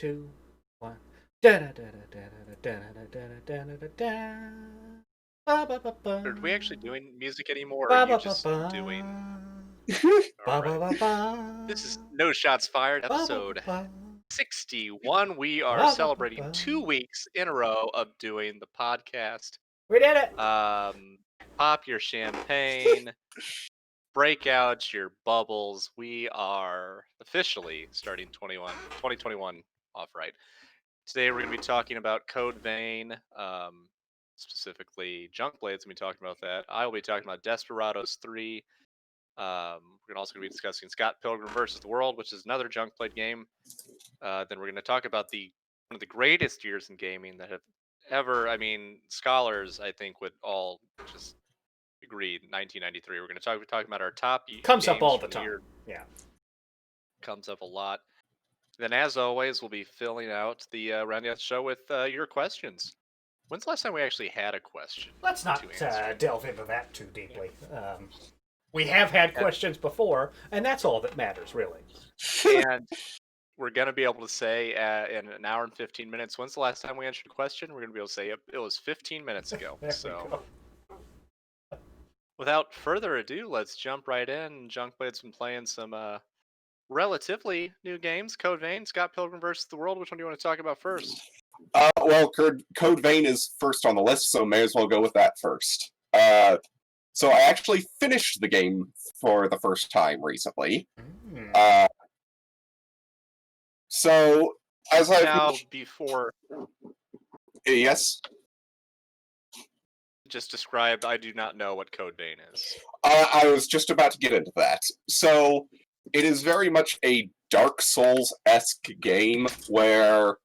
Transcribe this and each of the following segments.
2, 1. Are we actually doing music anymore, or are Ba you ba ba just ba. doing... Ba ba Alright. ba ba. This is No Shots Fired, Ba ba ba episode ba. 61. We are Ba ba ba celebrating ba. 2 weeks in a row of doing the podcast. We did it. Pop your champagne, break out your bubbles. We are officially starting 2021 off right. Today we're going to be talking about Code Vein, specifically Junk Blades. We'll be talking about that. I will be talking about Desperados 3. We're also going to be discussing Scott Pilgrim versus the World, which is another Junk Blade game. Then we're going to talk about one of the greatest years in gaming that have ever. I mean, scholars I think would all just agree. 1993. We're going to be talking about our top Comes up games all the from the time. year. Yeah. Comes up a lot. Then, as always, we'll be filling out the rounding out the show with your questions. When's the last time we actually had a question Let's not to answer? delve into that too deeply. We have had questions before, and that's all that matters, really. And we're going to be able to say in an hour and 15 minutes, when's the last time we answered a question? We're going to be able to say it was 15 minutes ago. So, without further ado, let's jump right in. Junkblade's been playing some relatively new games. Code Vein, Scott Pilgrim versus the World. Which one do you want to talk about first? Well, Code Vein is first on the list, so may as well go with that first. So I actually finished the game for the first time recently. So, as I've... Now, before... Yes? Just described, I do not know what Code Vein is. I was just about to get into that. So, it is very much a Dark Souls-esque game where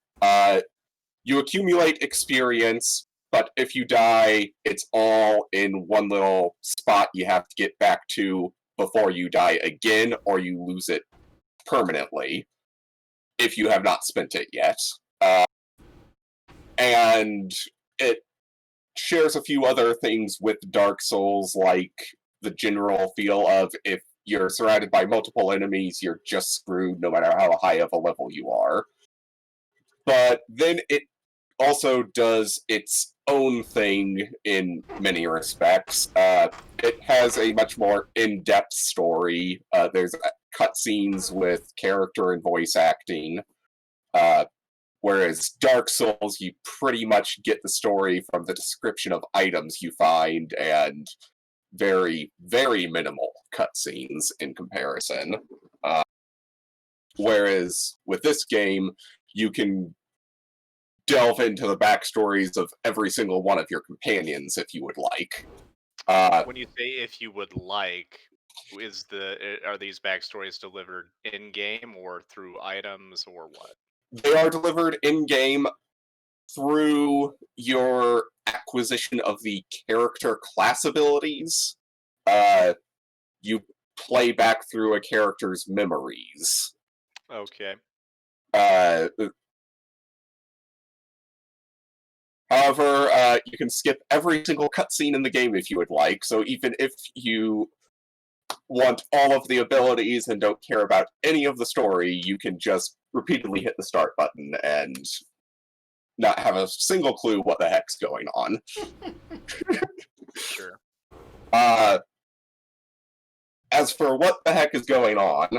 you accumulate experience, but if you die, it's all in one little spot you have to get back to before you die again, or you lose it permanently if you have not spent it yet. And it shares a few other things with Dark Souls, like the general feel of if you're surrounded by multiple enemies, you're just screwed no matter how high of a level you are. But then it also does its own thing in many respects. It has a much more in-depth story. There's cutscenes with character and voice acting. Whereas Dark Souls, you pretty much get the story from the description of items you find and very, very minimal cutscenes in comparison. Whereas with this game, you can delve into the backstories of every single one of your companions if you would like. When you say if you would like, are these backstories delivered in game or through items or what? They are delivered in game through your acquisition of the character class abilities. You play back through a character's memories. Okay. However, you can skip every single cutscene in the game if you would like, so even if you want all of the abilities and don't care about any of the story, you can just repeatedly hit the start button and not have a single clue what the heck's going on. Sure. As for what the heck is going on,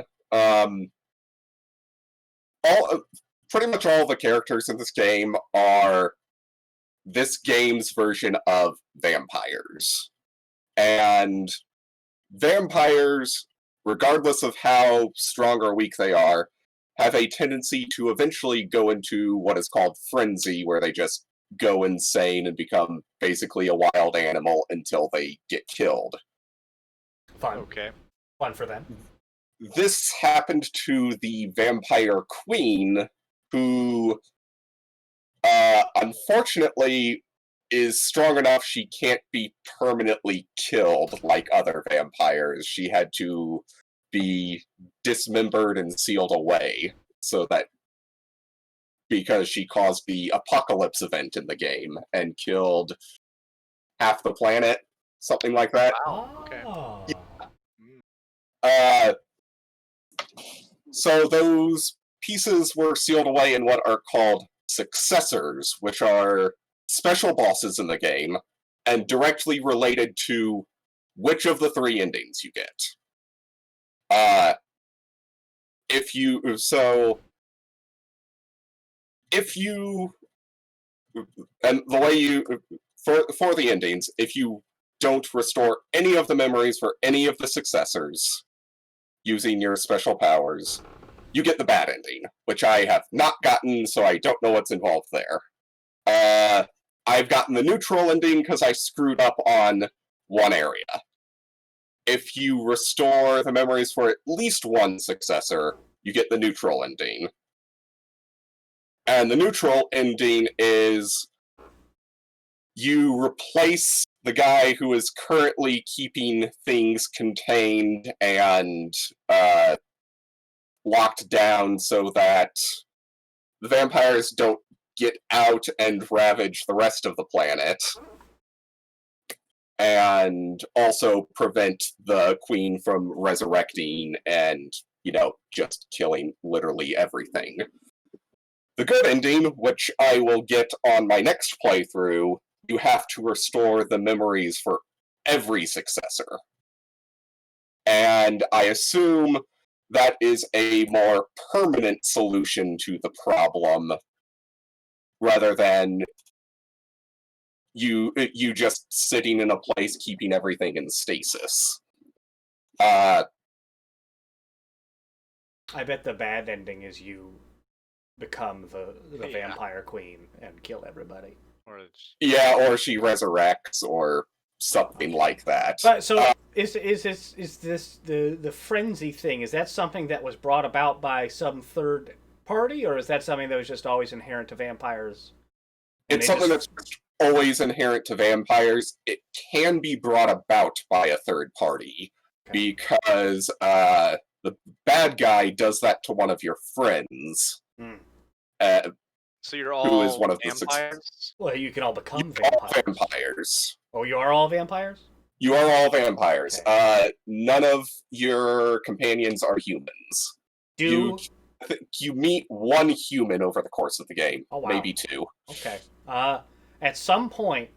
pretty much all the characters in this game are this game's version of vampires. And vampires, regardless of how strong or weak they are, have a tendency to eventually go into what is called frenzy, where they just go insane and become basically a wild animal until they get killed. Fun. Okay. Fun for them. This happened to the vampire queen, who unfortunately is strong enough she can't be permanently killed like other vampires. She had to be dismembered and sealed away, so that because she caused the apocalypse event in the game and killed half the planet, something like that. Wow. Okay. Oh. So those pieces were sealed away in what are called successors, which are special bosses in the game, and directly related to which of the 3 endings you get. If you and the way you for the endings, if you don't restore any of the memories for any of the successors using your special powers, you get the bad ending, which I have not gotten, so I don't know what's involved there. I've gotten the neutral ending because I screwed up on one area. If you restore the memories for at least one successor, you get the neutral ending. And the neutral ending is you replace the guy who is currently keeping things contained and locked down so that the vampires don't get out and ravage the rest of the planet, and also prevent the queen from resurrecting and, just killing literally everything. The good ending, which I will get on my next playthrough, you have to restore the memories for every successor. And I assume that is a more permanent solution to the problem, rather than you just sitting in a place keeping everything in stasis. I bet the bad ending is you become the vampire queen and kill everybody. Or she resurrects, or something like that. But so is this the frenzy thing? Is that something that was brought about by some third party, or is that something that was just always inherent to vampires? It's something that's always inherent to vampires. It can be brought about by a third party, because the bad guy does that to one of your friends. So you're all who is one of vampires? Well, you can all become vampires. Oh, you are all vampires? You are all vampires. Okay. None of your companions are humans. You meet one human over the course of the game. Oh, wow. Maybe 2. Okay. At some point,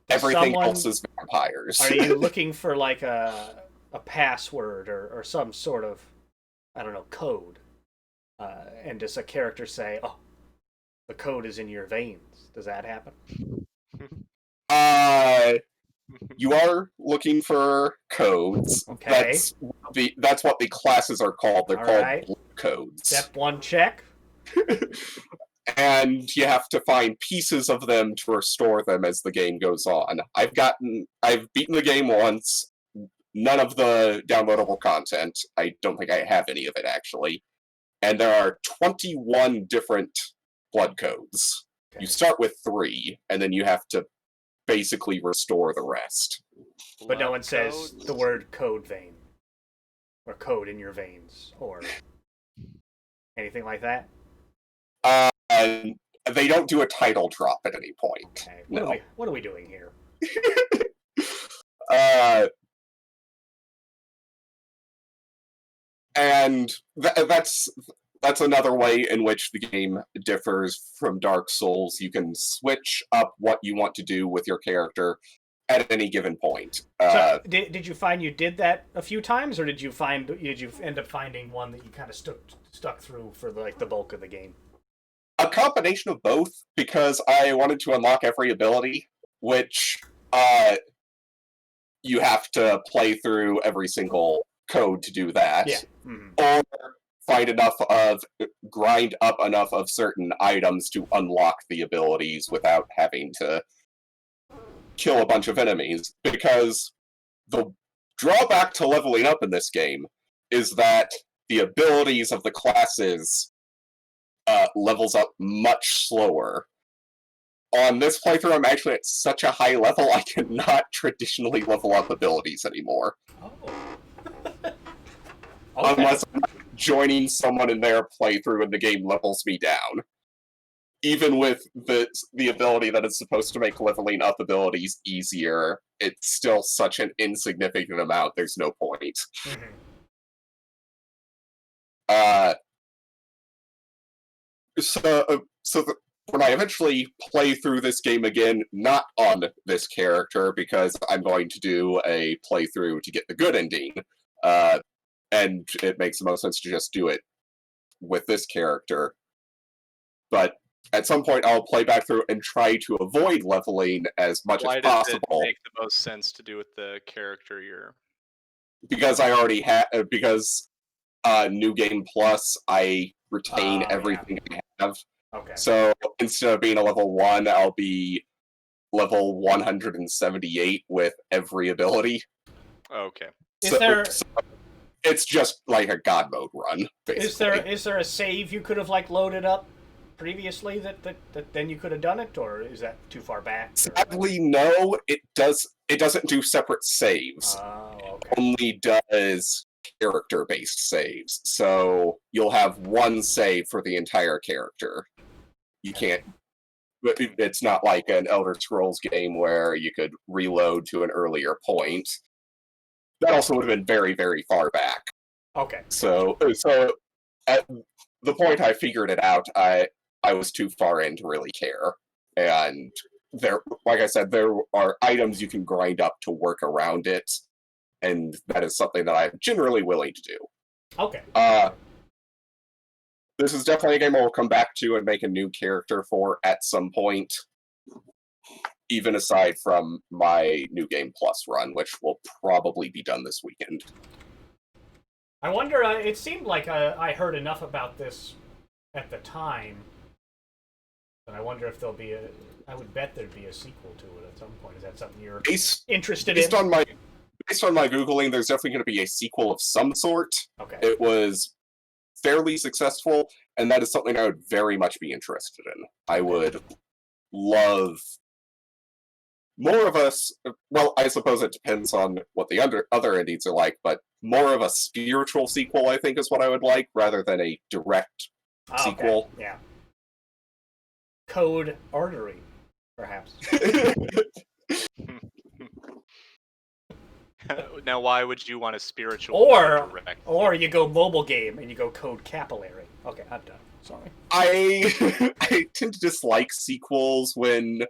everything else is vampires. Are you looking for like a password or some sort of, I don't know, code? And does a character say, "Oh, the code is in your veins"? Does that happen? You are looking for codes. Okay. That's what the classes are called. They're called codes. Step 1 check. And you have to find pieces of them to restore them as the game goes on. I've beaten the game once. None of the downloadable content. I don't think I have any of it, actually. And there are 21 different blood codes. Okay. You start with 3, and then you have to basically restore the rest. But no one says the word code vein, or code in your veins, or anything like that? They don't do a title drop at any point. Okay. What are we doing here? And that's another way in which the game differs from Dark Souls. You can switch up what you want to do with your character at any given point. So did you find you did that a few times, or did you end up finding one that you kind of stuck through for the bulk of the game? A combination of both, because I wanted to unlock every ability, which you have to play through every single code to do that. Yeah. Mm-hmm. Or grind up enough of certain items to unlock the abilities without having to kill a bunch of enemies. Because the drawback to leveling up in this game is that the abilities of the classes levels up much slower. On this playthrough, I'm actually at such a high level, I cannot traditionally level up abilities anymore. Oh. Okay. Unless I'm joining someone in their playthrough and the game levels me down. Even with the ability that is supposed to make leveling up abilities easier, it's still such an insignificant amount, there's no point. Mm-hmm. So when I eventually play through this game again, not on this character, because I'm going to do a playthrough to get the good ending, and it makes the most sense to just do it with this character. But at some point, I'll play back through and try to avoid leveling as much Why as does it possible, make the most sense to do with the character you're? because I already have because New Game Plus, I retain Oh, everything I have. Okay. So instead of being a level 1, I'll be level 178 with every ability. Okay. Is there So it's just like a god mode run, basically. is there a save you could have like loaded up previously that then you could have done it, or is that too far back? Sadly, no. It doesn't do separate saves. Oh, okay. Only does character-based saves. So you'll have one save for the entire character. You can't. It's not like an Elder Scrolls game where you could reload to an earlier point. That also would have been very, very far back. Okay. So at the point I figured it out, I was too far in to really care. And there, like I said, there are items you can grind up to work around it, and that is something that I'm generally willing to do. Okay. This is definitely a game I'll come back to and make a new character for at some point, even aside from my New Game Plus run, which will probably be done this weekend. I wonder. It seemed like I heard enough about this at the time, but I wonder if there'll be a. I would bet there'd be a sequel to it at some point. Is that something you're interested in? Based on my Googling, there's definitely going to be a sequel of some sort. Okay. It was fairly successful, and that is something I would very much be interested in. I would love more of us. Well, I suppose it depends on what the other endings are like, but more of a spiritual sequel, I think, is what I would like, rather than a direct sequel. Okay. Yeah. Code Artery, perhaps. Now, why would you want a spiritual direct? Or you go mobile game and you go Code Capillary. Okay, I'm done. Sorry. I tend to dislike sequels when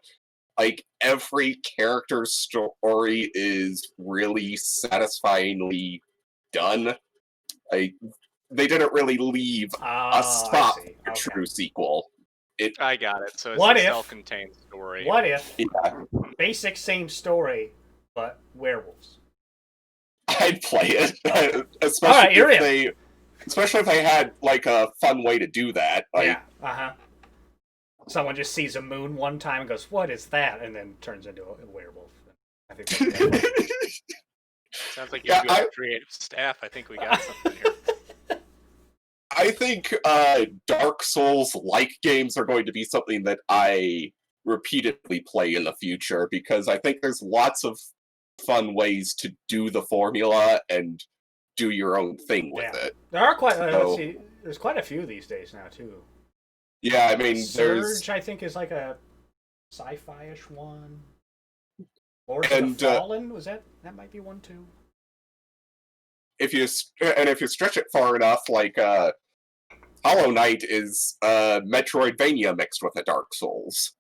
like every character's story is really satisfyingly done. Like they didn't really leave a spot for a true sequel. I got it. So it's a self-contained story. What if basic same story, but werewolves? I'd play it, especially if they had like a fun way to do that. Like, yeah. Someone just sees a moon one time and goes, "What is that?" and then turns into a werewolf. I think that's sounds like you're good creative staff. I think we got something here. I think Dark Souls-like games are going to be something that I repeatedly play in the future, because I think there's lots of fun ways to do the formula and do your own thing with it. There are quite. Let's see, there's quite a few these days now too. Yeah, I mean, Surge, I think, is like a sci-fi-ish one. Lords of the Fallen, was that might be one too. If you stretch it far enough, like Hollow Knight is Metroidvania mixed with a Dark Souls.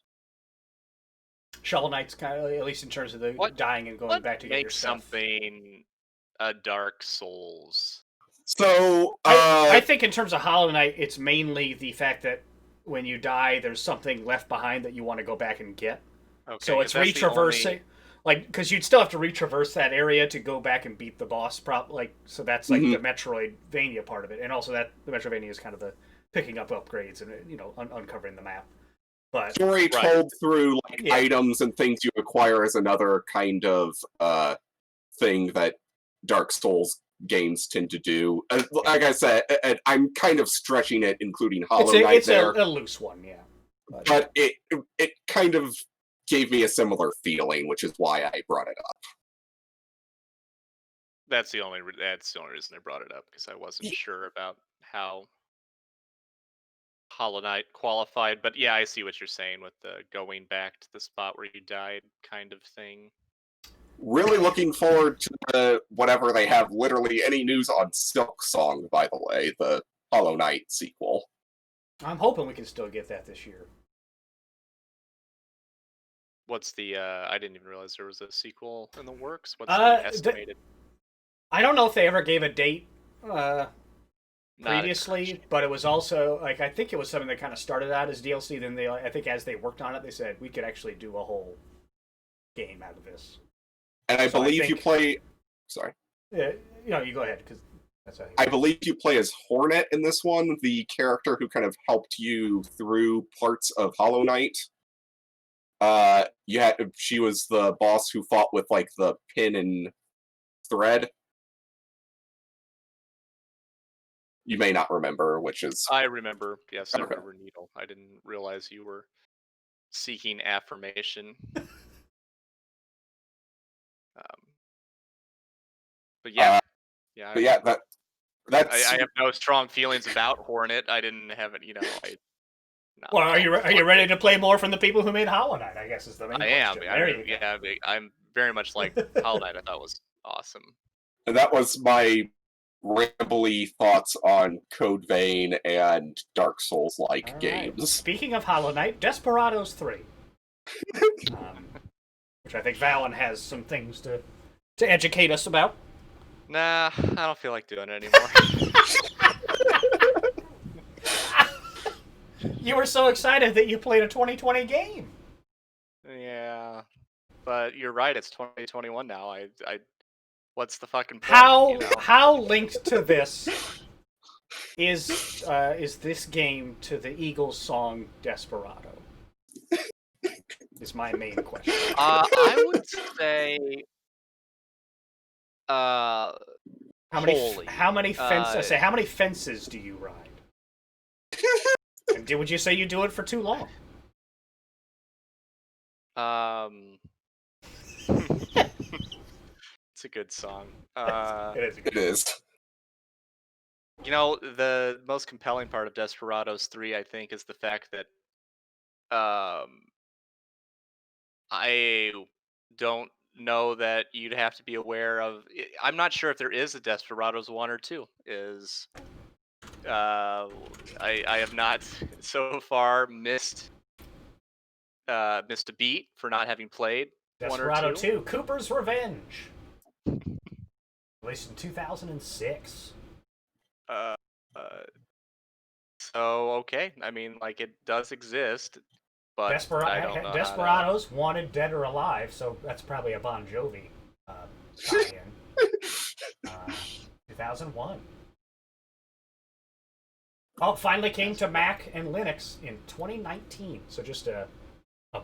Shovel Knight's kind of, at least in terms of the dying and going back to get your stuff. Something a Dark Souls? So I think in terms of Hollow Knight, it's mainly the fact that when you die, there's something left behind that you want to go back and get. Okay, so it's retraversing, like, because you'd still have to retraverse that area to go back and beat the boss. So that's like the Metroidvania part of it, and also that the Metroidvania is kind of the picking up upgrades and uncovering the map. But story told through like items and things you acquire is another kind of thing that Dark Souls games tend to do. Like I said, I'm kind of stretching it, including Hollow Knight. It's a loose one, yeah. But it kind of gave me a similar feeling, which is why I brought it up. That's the only reason I brought it up, because I wasn't sure about how Hollow Knight qualified. But yeah, I see what you're saying with the going back to the spot where you died kind of thing. Really looking forward to whatever they have. Literally any news on Silk Song, by the way, the Hollow Knight sequel. I'm hoping we can still get that this year. What's the? I didn't even realize there was a sequel in the works. What's Uh, the estimated? I don't know if they ever gave a date Not previously, but it was also like I think it was something that kind of started out as DLC. Then they, I think, as they worked on it, they said we could actually do a whole game out of this. And I So I believe you think- play. Sorry. You go ahead because that's what I believe you play as Hornet in this one, the character who kind of helped you through parts of Hollow Knight. She was the boss who fought with like the pin and thread. You may not remember, which is I remember. Yes, I Okay. remember Needle. I didn't realize you were seeking affirmation. But yeah, yeah. but yeah, that's I have no strong feelings about Hornet. I didn't have it. No, Well, are no, you fuck ready it. to play more from the people who made Hollow Knight? I guess is the main I am. question. There you go. Yeah, I'm very much like Hollow Knight. I thought was awesome. and that was my rambly thoughts on Code Vein and Dark Souls like All right. games. Speaking of Hollow Knight, Desperados 3. Which I think Valen has some things to educate us about. Nah, I don't feel like doing it anymore. You were so excited that you played a 2020 game. Yeah, but you're right. It's 2021 now. What's the fucking point? How linked to this is this game to the Eagles song Desperado? Is my main question. I would say, How many fences do you ride? And would you say you do it for too long? It's a good song. It is. It is. The most compelling part of Desperados 3, I think, is the fact that I don't know that you'd have to be aware of. I'm not sure if there is a Desperados 1 or 2. I have not so far missed a beat for not having played Desperado 1 or 2. 2, Cooper's Revenge. Released in 2006. So okay, I mean, like, it does exist, but I don't know Desperados, Wanted, Dead or Alive, so that's probably a Bon Jovi tie-in. 2001. Oh, finally came to Mac and Linux in 2019. So just a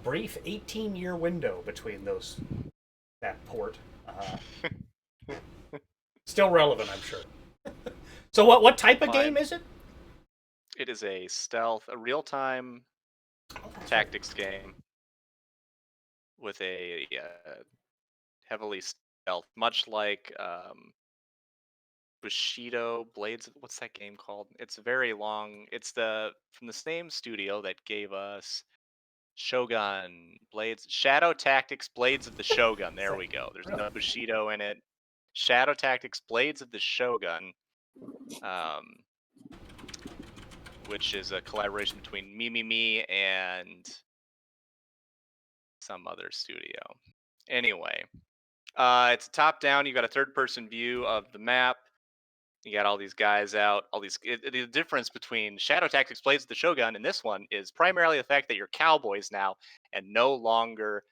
brief 18-year window between that port. Still relevant, I'm sure. So what type of game is it? It is a stealth, a real-time tactics game with a heavily stealth, much like Bushido Blades. What's that game called? It's very long. It's from the same studio that gave us Shogun Blades, Shadow Tactics Blades of the Shogun. There we go. There's no Bushido in it. Shadow Tactics Blades of the Shogun, which is a collaboration between Me and some other studio. Anyway, it's top down. You got a third-person view of the map. You got all these guys out. The difference between Shadow Tactics Blades of the Shogun and this one is primarily the fact that you're cowboys now and no longer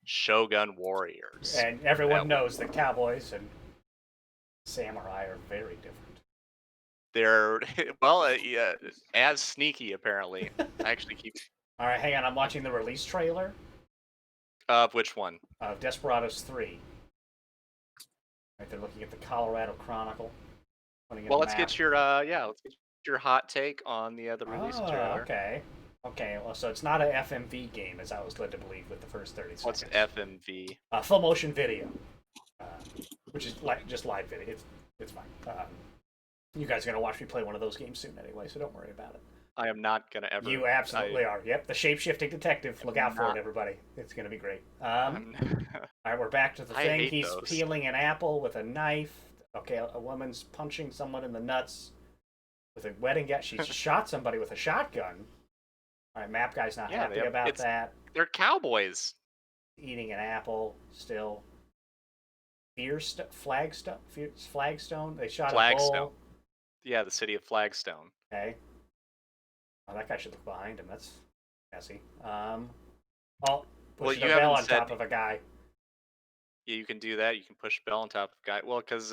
Shogun warriors. And everyone knows that cowboys and samurai are very different. They're as sneaky apparently. I actually keep. All right, hang on. I'm watching the release trailer. Of which one? Of Desperados 3. Right, they're looking at the Colorado Chronicle. Well, let's get your hot take on the release trailer. Okay. Well, so it's not a FMV game, as I was led to believe with the first 30 seconds. What's FMV? Full motion video, which is just live video. It's fine. You guys are gonna watch me play one of those games soon anyway, so don't worry about it. I am not gonna ever. You absolutely are. Yep, the shape-shifting detective. Look out for it, everybody. It's gonna be great. All right, we're back to the thing. He's peeling an apple with a knife. Okay, a woman's punching someone in the nuts. with a wedding guest. She shot somebody with a shotgun. All right, map guy's not happy about that. They're cowboys. Eating an apple still. Flagstone. They shot a bull. Yeah, the city of Flagstone. Okay. Oh, that guy should look behind him. That's messy. Push a bell on top of a guy. Yeah, you can do that. You can push a bell on top of a guy. Well, because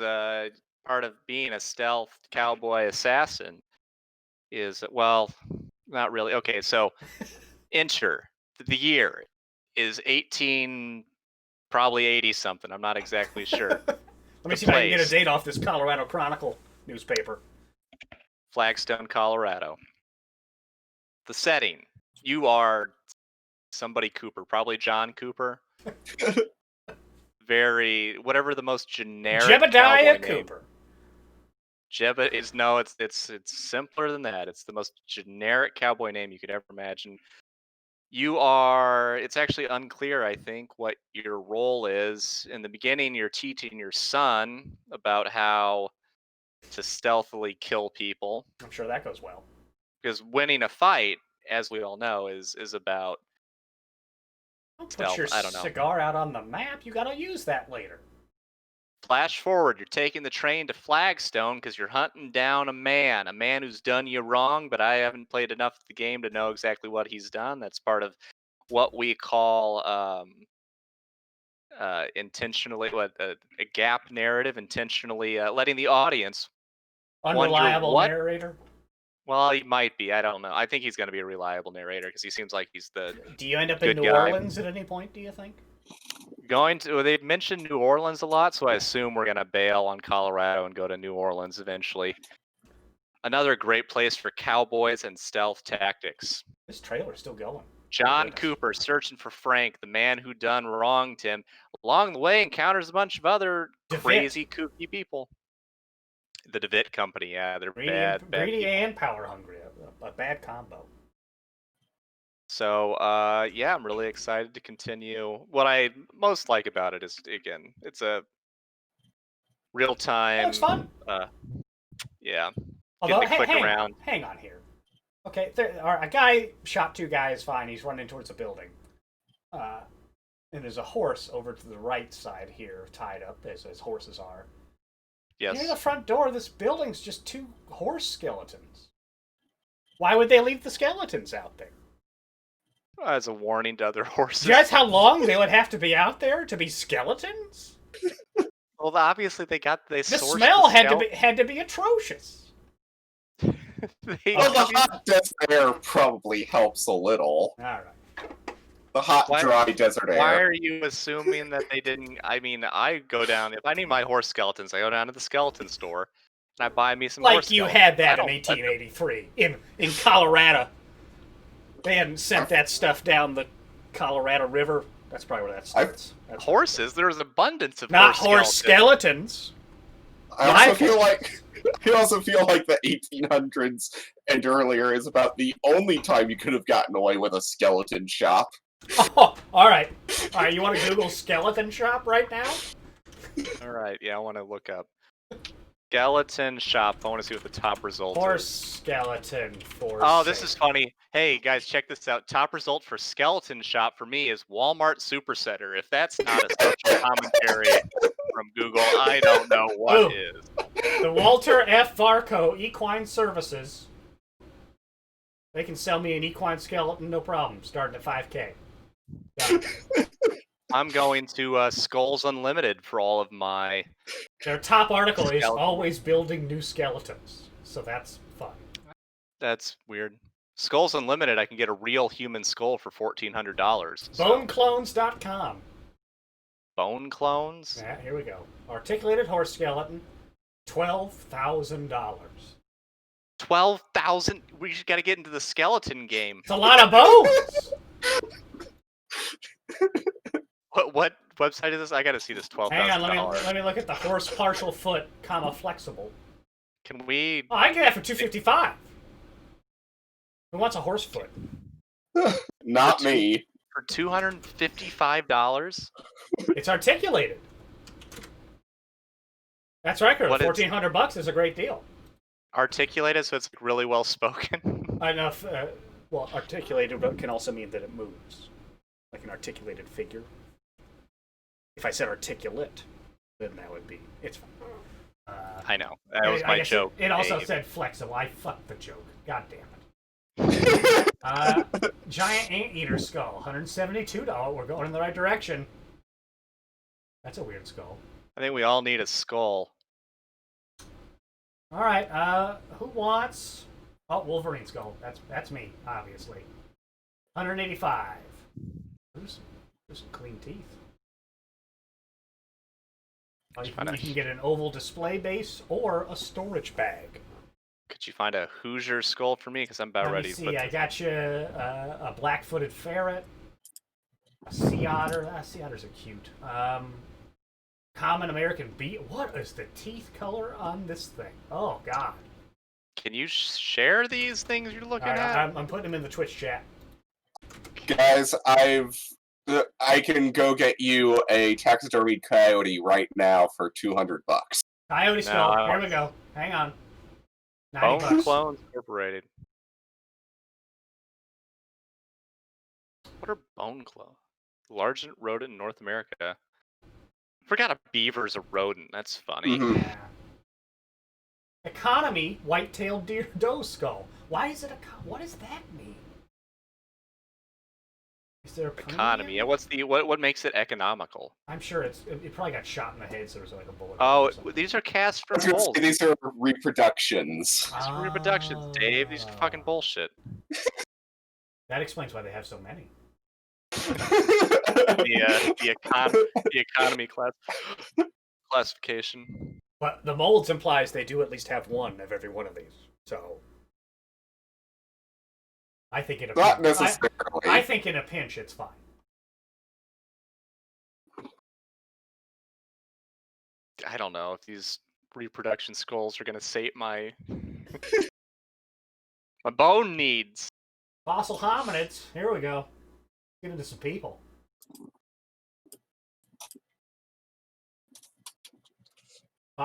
part of being a stealth cowboy assassin is, well, not really. Okay, so enter the year is 18, probably 80 something. I'm not exactly sure. Let me see if I can get a date off this Colorado Chronicle newspaper. Flagstone, Colorado. The setting. You are somebody Cooper, probably John Cooper. Whatever the most generic Jebediah Cooper. It's simpler than that. It's the most generic cowboy name you could ever imagine. It's actually unclear, I think, what your role is. In the beginning, you're teaching your son about how to stealthily kill people. I'm sure that goes well. Because winning a fight, as we all know, is about stealth. Put your cigar out on the map. You gotta use that later. Flash forward, you're taking the train to Flagstone because you're hunting down a man who's done you wrong, but I haven't played enough of the game to know exactly what he's done. That's part of what we call intentionally, a gap narrative, intentionally letting the audience unreliable narrator. Well, he might be. I don't know. I think he's going to be a reliable narrator because he seems like he's the. Do you end up in New Orleans at any point? Do you think? They've mentioned New Orleans a lot, so I assume we're gonna bail on Colorado and go to New Orleans eventually. Another great place for cowboys and stealth tactics. This trailer's still going. John Cooper searching for Frank, the man who done wronged him. Along the way, encounters a bunch of other crazy, kooky people. The DeWitt Company, yeah, they're greedy and power hungry. A bad combo. So, yeah, I'm really excited to continue. What I most like about it is, again, it's a real-time... That looks fun. Yeah. Although, hang on here. Okay, a guy shot two guys, fine. He's running towards a building. And there's a horse over to the right side here, tied up, as horses are. Yes. Near the front door of this building's just two horse skeletons. Why would they leave the skeletons out there? As a warning to other horses. Do you guys how long they would have to be out there to be skeletons? Well, obviously the smell had to be atrocious. Well, the hot desert air probably helps a little. All right. The hot, dry desert air. Why are you assuming that they didn't? I mean, I go down, if I need my horse skeletons, I go down to the skeleton store and I buy me some horse skeletons. Like you had that in 1883 in Colorado. They hadn't sent that stuff down the Colorado River. That's probably where that starts. Horses? There's abundance of horse skeletons. I also feel like the 1800s and earlier is about the only time you could have gotten away with a skeleton shop. Oh, all right. You want to Google skeleton shop right now? All right. Yeah, I want to look up skeleton shop. I want to see what the top result Horse is. Skeleton for Oh, this is funny. Hey, guys, check this out. Top result for skeleton shop for me is Walmart Supercenter. If that's not a social commentary from Google, I don't know what is. The Walter F. Varco Equine Services. They can sell me an equine skeleton, no problem, starting at $5K. I'm going to Skulls Unlimited for all of my... Their top article is always building new skeletons, so that's fun. That's weird. Skulls Unlimited, I can get a real human skull for $1,400. Boneclones.com. Bone clones? Yeah, here we go. Articulated horse skeleton, $12,000. 12,000? We just got to get into the skeleton game. It's a lot of bones! What website is this? I gotta see this $12,000. Hang on, let me look at the horse partial foot, flexible. Can we? Oh, I can get that for $255. Who wants a horse foot? Not me. For $255. It's articulated. That's right, $1,400 is a great deal. articulated, so it's really well spoken. Enough. Well, articulated, but can also mean that it moves, like an articulated figure. If I said articulate, then that would be. It's fine. I know. That was my joke. It also said flexible. I fucked the joke. God damn it. Giant anteater skull, $172. We're going in the right direction. That's a weird skull. I think we all need a skull. All right. Who wants? Oh, Wolverine skull. That's me, obviously. 185. There's some clean teeth. You can get an oval display base or a storage bag. Could you find a Hoosier skull for me? Because I'm about ready to put I got you a black-footed ferret, a sea otter. Sea otters are cute. Common American beet. What is the teeth color on this thing? Oh, God. Can you share these things you're looking at? I'm putting them in the Twitch chat. Guys, I can go get you a taxidermied coyote right now for $200. Coyote skull. Here we go. Hang on. Bone Clones Incorporated. What are bone clones? Largest rodent in North America. Forgot a beaver's a rodent. That's funny. Mm-hmm. Yeah. Economy white-tailed deer doe skull. Why is it what does that mean? Is there a economy? Yeah. What's the what makes it economical? I'm sure it probably got shot in the head, so there's like a bullet. Oh, these are cast from bulls. These are reproductions. These are reproductions, Dave. These are fucking bullshit. That explains why they have so many. the economy classification. But the molds implies they do at least have one of every one of these. So I think in a not necessarily. I think in a pinch it's fine. I don't know if these reproduction skulls are gonna sate my my bone needs. Fossil hominids. Here we go. Get into some people.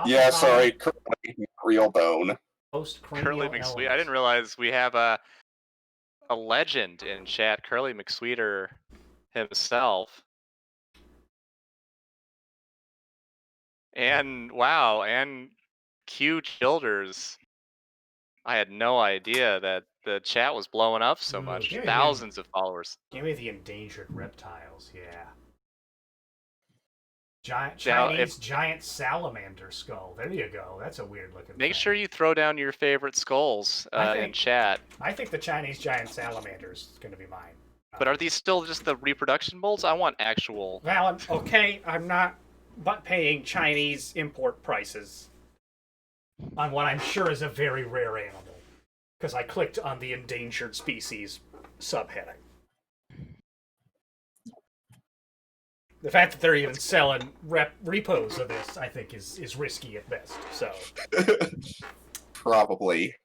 Yeah, sorry, Curly, real bone. Curly McSweet. I didn't realize we have a legend in chat, Curly McSweeter himself. And wow, and Q Childers. I had no idea that the chat was blowing up so much. Thousands of followers. Give me the endangered reptiles, yeah. Giant salamander skull. There you go. That's a weird looking Make thing. sure you throw down your favorite skulls in chat. I think the Chinese giant salamander is going to be mine. But are these still just the reproduction molds? I want actual... Well, okay, I'm not paying Chinese import prices on what I'm sure is a very rare animal. Because I clicked on the endangered species subheading. The fact that they're even selling repos of this, I think, is risky at best. So, probably.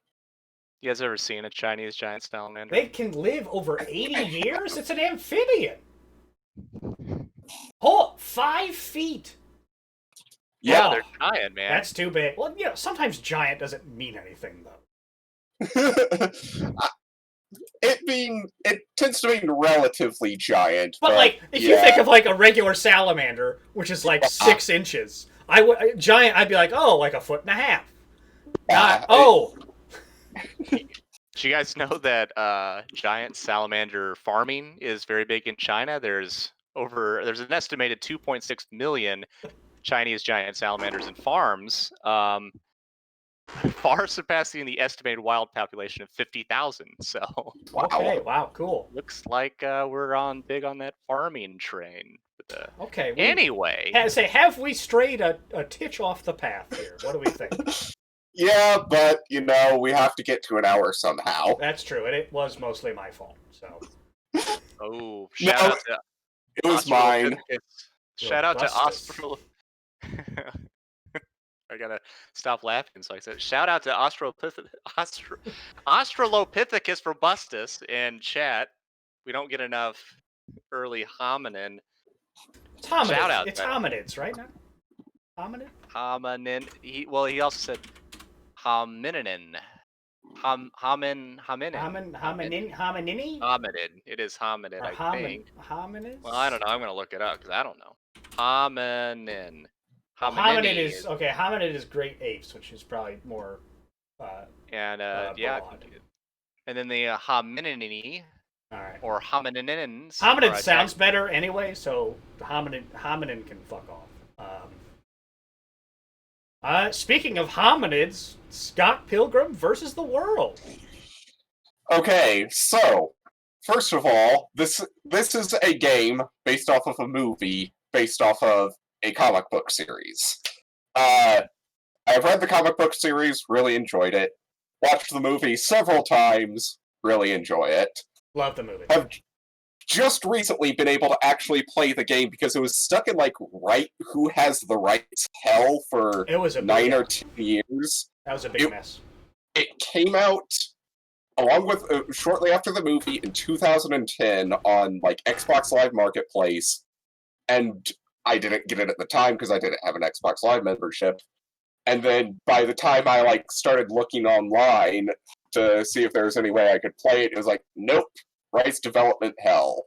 You guys ever seen a Chinese giant salamander? They can live over 80 years. It's an amphibian. Oh, 5 feet. Yeah, they're giant, man. That's too big. Well, sometimes giant doesn't mean anything, though. It tends to mean relatively giant. But like, if you think of like a regular salamander, which is like 6 inches, giant, I'd be like, oh, like 1.5 feet. Do you guys know that giant salamander farming is very big in China? There's an estimated 2.6 million Chinese giant salamanders in farms. Far surpassing the estimated wild population of 50,000. So, okay, wow, cool. Looks like we're big on that farming train. Okay. Anyway, have we strayed a titch off the path here? What do we think? Yeah, but we have to get to an hour somehow. That's true, and it was mostly my fault. So. Oh, shout out to it was mine. Shout out to Austral. I gotta stop laughing. So I said, shout out to Australopithecus robustus in chat. We don't get enough early hominin. It's hominids. Shout out. It's hominids, right now. Hominin. Hominin. He also said Hominin. Hominid. Hominini? Hominid. It is hominid, Or I think. hominids? Well, I don't know. I'm gonna look it up because I don't know. Hominin. Well, hominid Hominini is okay. Hominid is Great Apes, which is probably more. and yeah, broad. and then the hominini All right. or homininins. Hominid sounds better anyway, so the hominin can fuck off. Speaking of hominids, Scott Pilgrim versus the World. Okay, so first of all, this is a game based off of a movie based off of a comic book series. I've read the comic book series, really enjoyed it. Watched the movie several times, really enjoy it. Love the movie. I've just recently been able to actually play the game because it was stuck in who has the rights hell for It was a 9 or 10 years. That was a big mess. It came out along with shortly after the movie in 2010 on Xbox Live Marketplace, and I didn't get it at the time because I didn't have an Xbox Live membership. And then by the time I started looking online to see if there was any way I could play it, it was like, nope, rights development hell.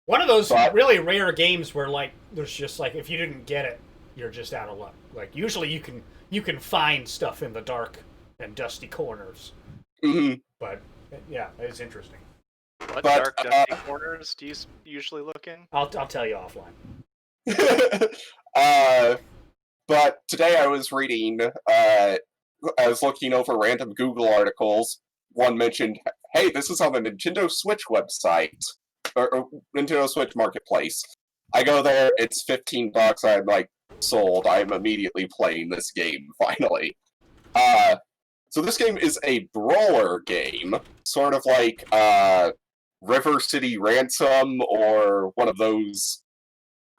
One of those really rare games where there's just if you didn't get it, you're just out of luck. Usually you can find stuff in the dark and dusty corners. Mm-hmm. But yeah, it's interesting. What dark dusty corners do you usually look in? I'll tell you offline. But today I was reading, I was looking over random Google articles. One mentioned, hey, this is on the Nintendo Switch website, or Nintendo Switch Marketplace. I go there, it's $15, I'm sold. I'm immediately playing this game, finally. So this game is a brawler game, sort of like River City Ransom, or one of those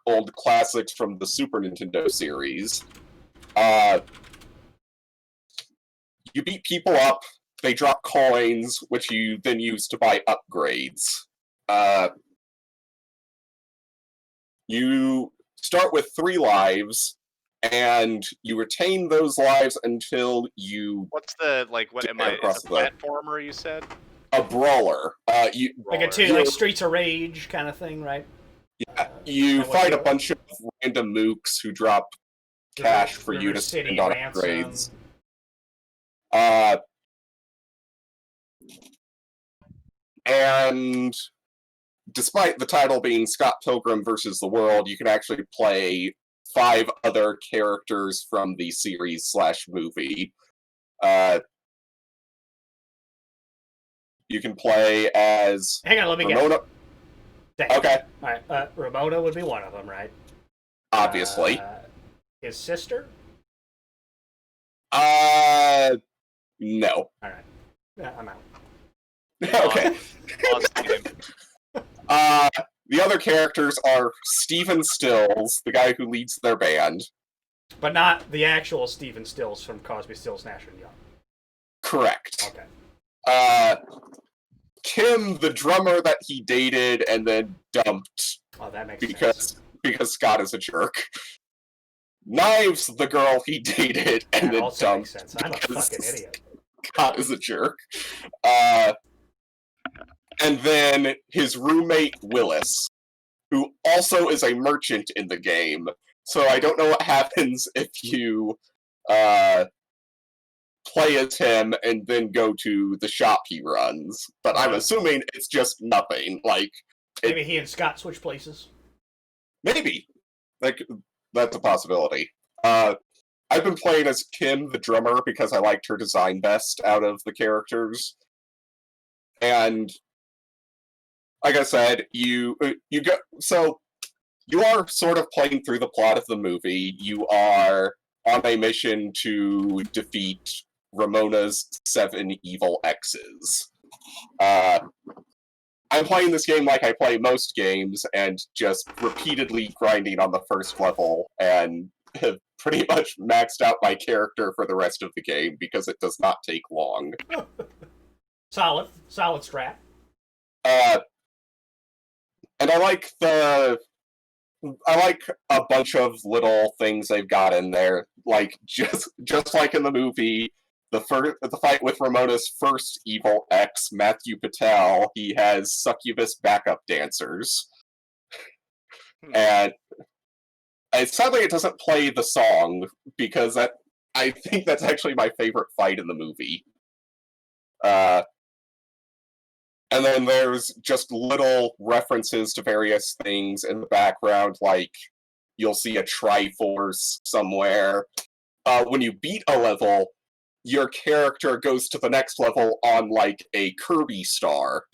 old classics from the Super Nintendo series. You beat people up, they drop coins, which you then use to buy upgrades. You start with 3 lives, and you retain those lives until you... What's the, what am I, it's a platformer, you said? A brawler. Like Streets of Rage kind of thing, right? Yeah, you fight a bunch of random mooks who drop cash for you to spend on upgrades. And despite the title being Scott Pilgrim versus the World, you can actually play 5 other characters from the series/movie. You can play as... Hang on, let me Ramona. Get Okay. Alright, Ramona would be one of them, right? Obviously. His sister? No. Alright. I'm out. Okay. The other characters are Steven Stills, the guy who leads their band. But not the actual Steven Stills from Cosby, Stills, Nash and Young. Correct. Okay. Kim, the drummer that he dated and then dumped. Oh, that makes sense. Because Scott is a jerk. Knives, the girl he dated and then also dumped. Makes sense. I'm a fucking idiot. Scott is a jerk. And then his roommate, Willis, who also is a merchant in the game. So I don't know what happens if you play as him and then go to the shop he runs. But I'm assuming it's just nothing. Maybe he and Scott switch places? Maybe. That's a possibility. I've been playing as Kim, the drummer, because I liked her design best out of the characters. And like I said, you are sort of playing through the plot of the movie. You are on a mission to defeat Ramona's 7 evil exes. I'm playing this game like I play most games, and just repeatedly grinding on the first level, and have pretty much maxed out my character for the rest of the game, because it does not take long. Solid strat. And I like a bunch of little things they've got in there. Just like in the movie, the fight with Ramona's first evil ex, Matthew Patel, he has succubus backup dancers. And sadly it doesn't play the song, because I think that's actually my favorite fight in the movie. And then there's just little references to various things in the background, like you'll see a Triforce somewhere. When you beat a level, your character goes to the next level on, like, a Kirby star.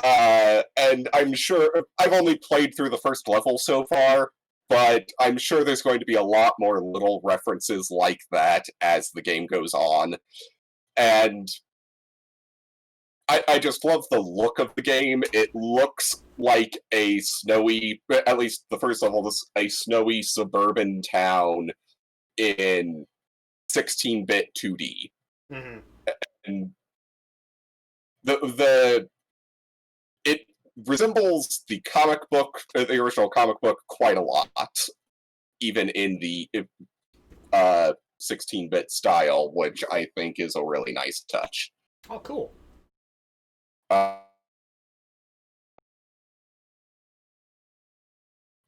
And I'm sure, I've only played through the first level so far, but I'm sure there's going to be a lot more little references like that as the game goes on. And I just love the look of the game. It looks like a snowy, at least the first level, a snowy suburban town in 16-bit 2D. Mm-hmm. And it resembles the comic book, the original comic book, quite a lot, even in the 16-bit style, which I think is a really nice touch. Oh, cool.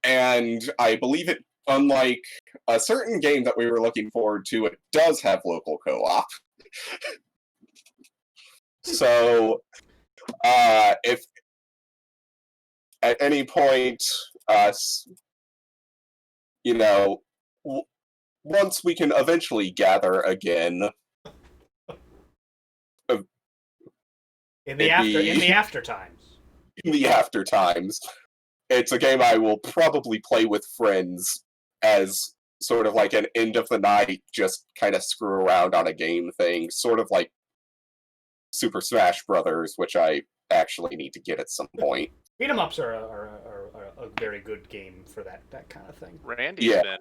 And I believe it, unlike a certain game that we were looking forward to, it does have local co-op. So, if at any point, once we can eventually gather again, in the after times. In the after times, it's a game I will probably play with friends as sort of like an end of the night, just kind of screw around on a game thing, sort of like Super Smash Brothers, which I actually need to get at some point. Beat 'em ups are a very good game for that kind of thing. Randy's been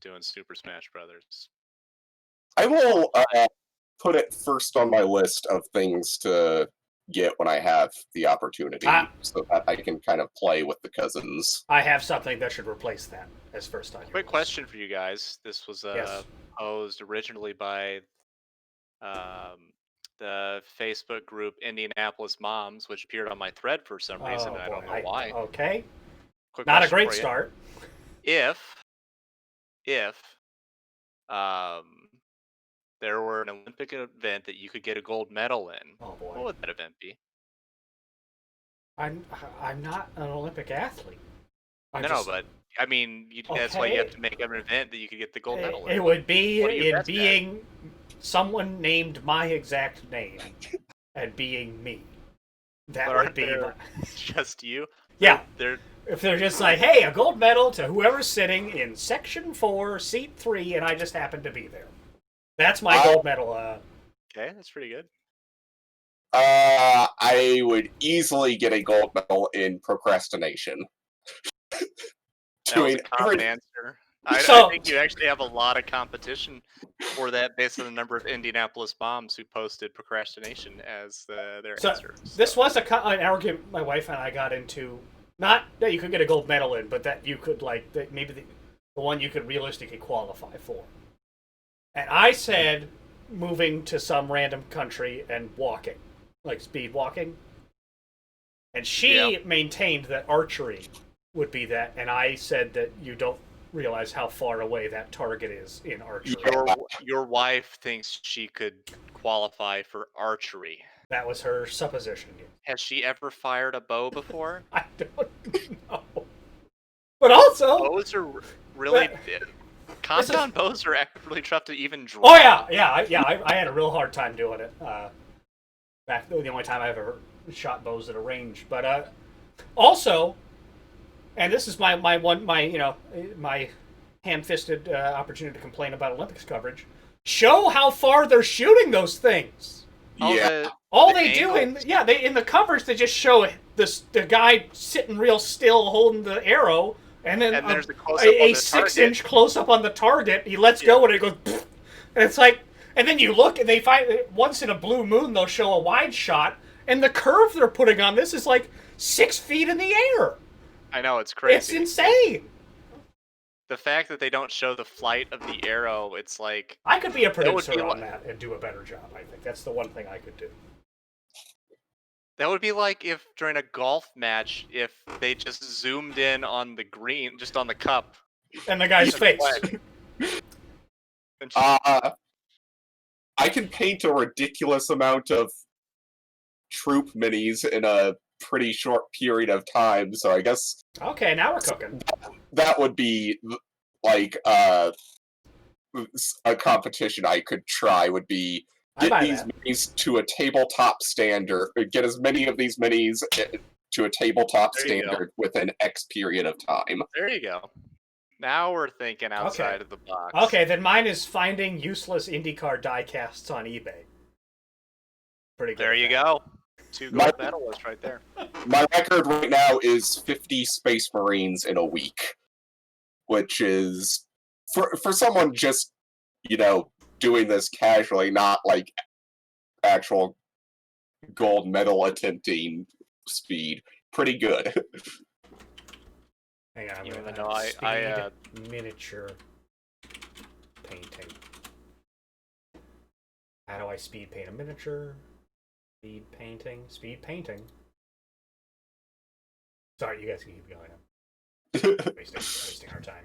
doing Super Smash Brothers. I will put it first on my list of things to get when I have the opportunity, so that I can kind of play with the cousins. I have something that should replace that as first on. Quick question for you guys. This was posed originally by the Facebook group Indianapolis Moms, which appeared on my thread for some reason. I don't know why. Okay. Quick Not a great start. If there were an Olympic event that you could get a gold medal in, what would that event be? I'm not an Olympic athlete. No, but I mean, that's why you have to make an event that you could get the gold medal in. It would be in being someone named my exact name and being me. That would be just you. Yeah. If they're just like, hey, a gold medal to whoever's sitting in section 4, seat 3, and I just happen to be there. That's my gold medal. Okay, that's pretty good. I would easily get a gold medal in procrastination. That was a common answer. I think you actually have a lot of competition for that based on the number of Indianapolis moms who posted procrastination as their answer. This was an argument my wife and I got into. Not that you could get a gold medal in, but that you could, maybe the one you could realistically qualify for. And I said moving to some random country and walking, like speed walking. And she maintained that archery would be that, and I said that you don't realize how far away that target is in archery. Your wife thinks she could qualify for archery. That was her supposition. Has she ever fired a bow before? I don't know. But also, bows are really compound bows are actually tough to even draw. Oh yeah. I had a real hard time doing it. Back the only time I ever shot bows at a range. But also, and this is my ham-fisted opportunity to complain about Olympics coverage. Show how far they're shooting those things. Yeah. All they do in the coverage, they just show the guy sitting real still holding the arrow, and then there's a 6-inch close up on the target. He lets go and it goes, pfft, and it's like, and then you look and they find once in a blue moon they'll show a wide shot, and the curve they're putting on this is like 6 feet in the air. I know, it's crazy. It's insane. the fact that they don't show the flight of the arrow, it's like I could be a That would producer be on like- that and do a better job. I think that's the one thing I could do. that would be like if during a golf match, if they just zoomed in on the green, just on the cup, And the guy's The face. flag. and just, I can paint a ridiculous amount of troop minis in a pretty short period of time, so I guess Okay, now we're cooking. that would be like a competition I could try. Would be I get buy these that. minis to a tabletop standard, or get as many of these minis to a tabletop There you go. standard within X period of time. there you go. Now we're thinking outside of the box. Okay, then mine is finding useless IndyCar diecasts on eBay. Pretty good. There at you that. go. 2 gold medalists right there. My record right now is 50 Space Marines in a week, which is for someone just doing this casually, not like actual gold medal attempting speed. Pretty good. Hang on, Even wait, though I miniature painting. How do I speed paint a miniature? Speed painting. Sorry, you guys can keep going. Wasting our time.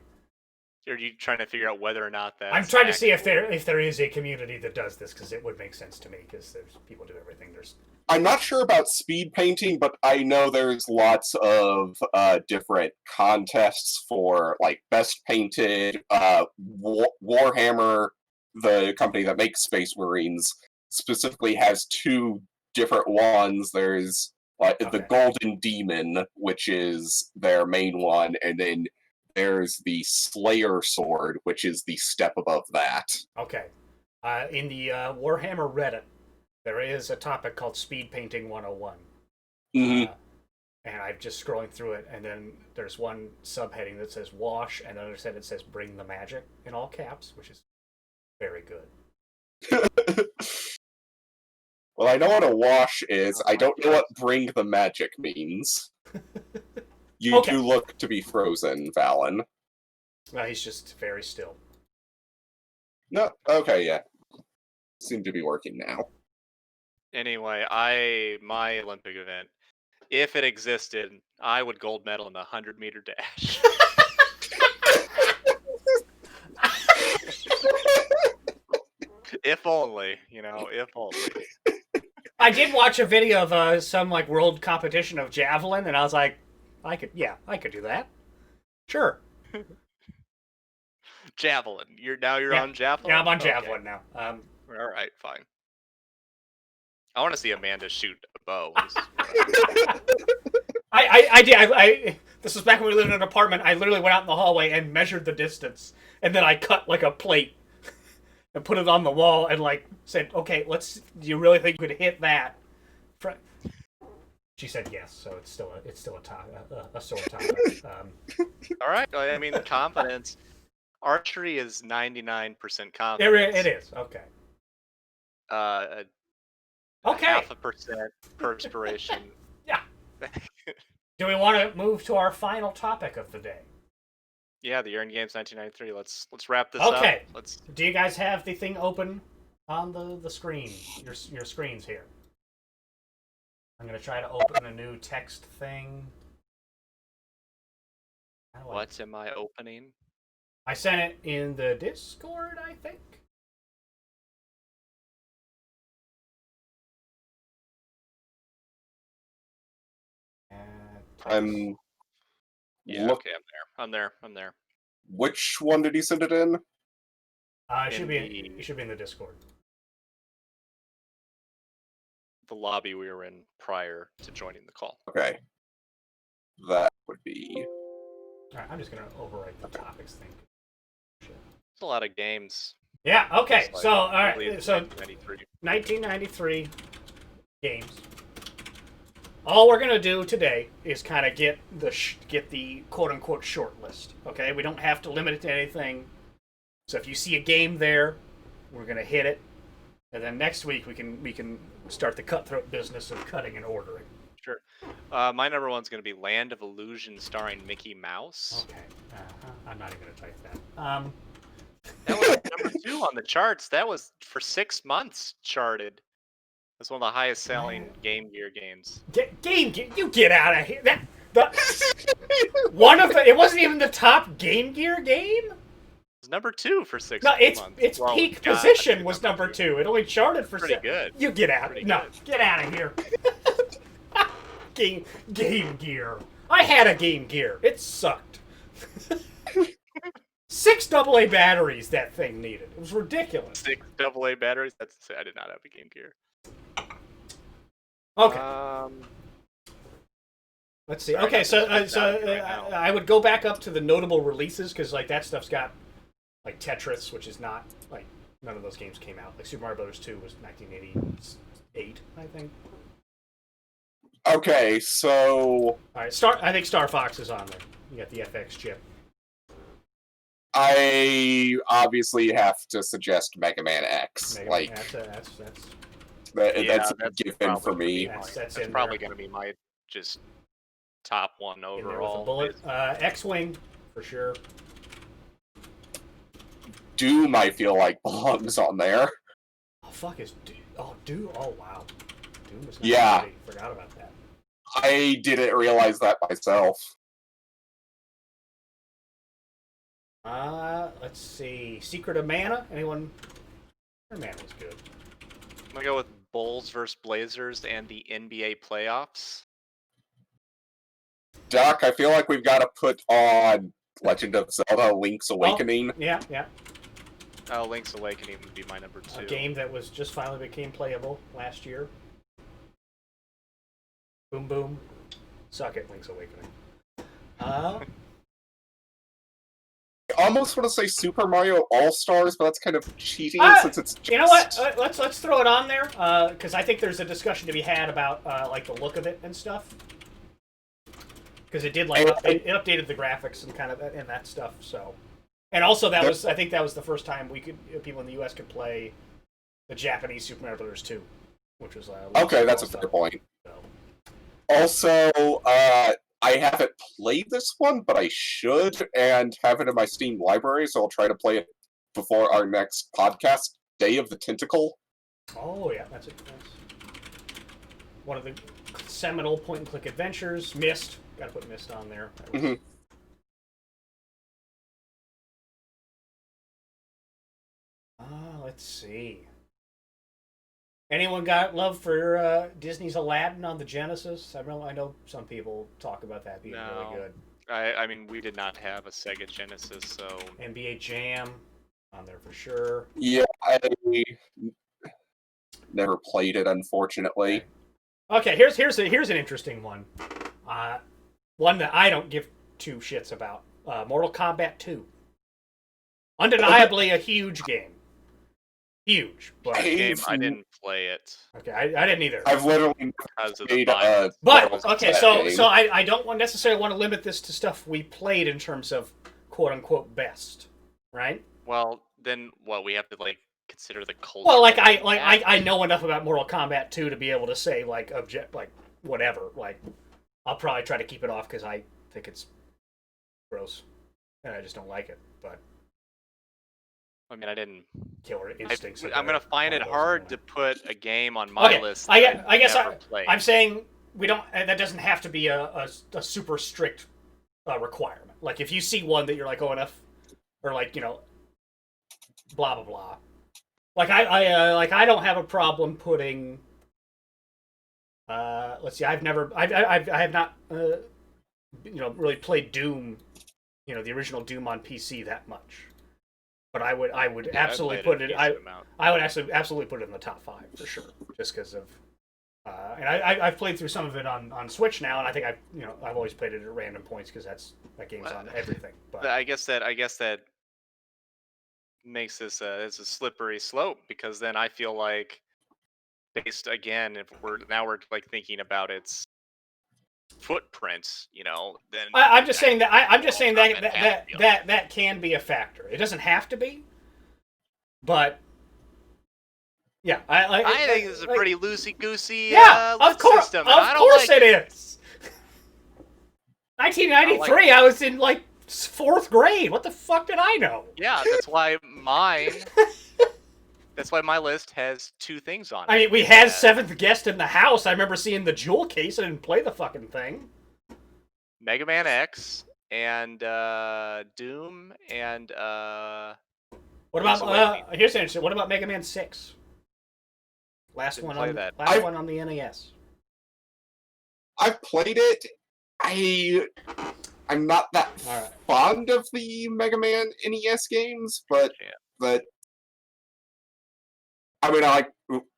Are you trying to figure out whether or not that? I'm trying to see if there is a community that does this, because it would make sense to me, because there's people do everything. I'm not sure about speed painting, but I know there's lots of different contests for like best painted. Warhammer, the company that makes Space Marines, specifically has 2 different ones. There's the Golden Demon, which is their main one, and then there's the Slayer Sword, which is the step above that. Okay. In the Warhammer Reddit, there is a topic called Speed Painting 101. Mm-hmm. And I'm just scrolling through it, and then there's one subheading that says wash, and another set it says bring the magic in all caps, which is very good. Well, I know what a wash is. I don't know what bring the magic means. You Okay. do look to be frozen, Valen. Well, he's just very still. No, okay, yeah. Seem to be working now. Anyway, my Olympic event, if it existed, I would gold medal in the 100-meter dash. If only, if only. I did watch a video of some like world competition of javelin, and I was like, I could do that. Sure. Javelin. You're on javelin? Yeah, I'm on Okay. javelin now. All right, fine. I want to see Amanda shoot a bow. I did. This was back when we lived in an apartment. I literally went out in the hallway and measured the distance, and then I cut like a plate and put it on the wall and like said, "Okay, do you really think you could hit that?" She said yes, so it's still a sore topic. All right. I mean, confidence. Archery is 99% confidence. It is okay. Okay. 0.5% perspiration. Yeah. Do we want to move to our final topic of the day? Yeah, the Year in Games 1993. Let's wrap this up. Okay. Let's. Do you guys have the thing open on the screen? Your screens here. I'm gonna try to open a new text thing. What am I opening? I sent it in the Discord, I think. Yeah, okay, I'm there. Which one did he send it in? It should be in the Discord. The lobby we were in prior to joining the call. Okay. That would be... Alright, I'm just gonna overwrite the topics thing. It's a lot of games. Yeah, okay, Like, so, alright, so 1993. 1993 games. All we're gonna do today is kind of get the quote-unquote short list, okay? We don't have to limit it to anything. So if you see a game there, we're gonna hit it. And then next week we can start the cutthroat business of cutting and ordering. Sure. My number one's going to be Land of Illusion starring Mickey Mouse. Okay. I'm not even gonna type that. That was number 2 on the charts. That was for 6 months charted. That's one of the highest selling Game Gear games. You get out of here. One of the. It wasn't even the top Game Gear game. It was number 2 for 6 No, months. its Well, peak God, position was number 2. It only charted for Pretty good. You get out. Pretty No, good. get out of here. Game Gear. I had a Game Gear. It sucked. 6 AA batteries that thing needed. It was ridiculous. 6 AA batteries. That's to say, I did not have a Game Gear. Okay. Let's see. sorry, Okay, I'm so just looking at it right now. I would go back up to the notable releases because like that stuff's got like Tetris, which is not like none of those games came out. Like Super Mario Brothers 2 was 1988, I think. Okay, so All right, I think Star Fox is on there. You got the FX chip. I obviously have to suggest Mega Man X. That's a given for me. That's That's probably going to be my just top one in there with a overall. bullet. X-Wing for sure. Doom, I feel like, belongs on there. Oh fuck is Doom? Oh wow, Doom is not Yeah. ready. Forgot about that. I didn't realize that myself. Let's see. Secret of Mana. Anyone? Mana was good. I'm going to go with Bulls versus Blazers and the NBA playoffs. Doc, I feel like we've got to put on Legend of Zelda: Link's Awakening. Yeah. Link's Awakening would be my number 2. A game that was just finally became playable last year. Boom boom. Suck it, Link's Awakening. I almost want to say Super Mario All-Stars, but that's kind of cheating since it's just... You know what? Let's throw it on there because I think there's a discussion to be had about like the look of it and stuff. Because it did like it updated the graphics and kind of and that stuff. So, and also I think that was the first time people in the U.S. could play the Japanese Super Mario Brothers 2, which was okay. That's a fair point. So. Also, I haven't played this one, but I should, and have it in my Steam library, so I'll try to play it before our next podcast, Day of the Tentacle. Oh yeah, that's one of the seminal point-and-click adventures. Myst. Got to put Myst on there. Let's see. Anyone got love for Disney's Aladdin on the Genesis? I know some people talk about that being really good. I mean, we did not have a Sega Genesis, so... NBA Jam on there for sure. Yeah, I never played it, unfortunately. Okay, here's an interesting one. One that I don't give two shits about. Mortal Kombat 2. Undeniably a huge game. Huge, but I didn't play it. Okay, I didn't either. I've literally Because of played the But okay, so I don't necessarily want to limit this to stuff we played in terms of quote unquote best, right? Well, then what we have to like consider the culture. Well, like I know enough about Mortal Kombat 2 to be able to say like whatever. Like I'll probably try to keep it off because I think it's gross and I just don't like it. But I mean, I didn't. Killer Instincts. I'm gonna find it hard to put a game on my list. I guess played. I'm saying we don't. That doesn't have to be a super strict requirement. Like if you see one that you're like, oh enough, or like blah blah blah. Like I don't have a problem putting. Let's see. I have not really played Doom, the original Doom on PC that much. But I would absolutely put it. I would actually absolutely put it in the top 5 for sure, just because of. And I've played through some of it on Switch now, and I think I've always played it at random points because that game's on everything. But I guess that makes this it's a slippery slope because then I feel like based again if we're like thinking about its footprints, then I'm just saying that can be a factor. It doesn't have to be, but yeah, I think this is a pretty loosey goosey. Yeah, of course, system, of course it is. 1993, I was in like It's 4th grade. What the fuck did I know? Yeah, that's why my list has 2 things on it. I mean, we had 7th guest in the house. I remember seeing the jewel case. I didn't play the fucking thing. Mega Man X and Doom and What Link's about Awakening. here's interesting. What about Mega Man 6? Last Didn't one play on that. one on the NES. I've played it. I'm not that All right. fond of the Mega Man NES games, but I mean,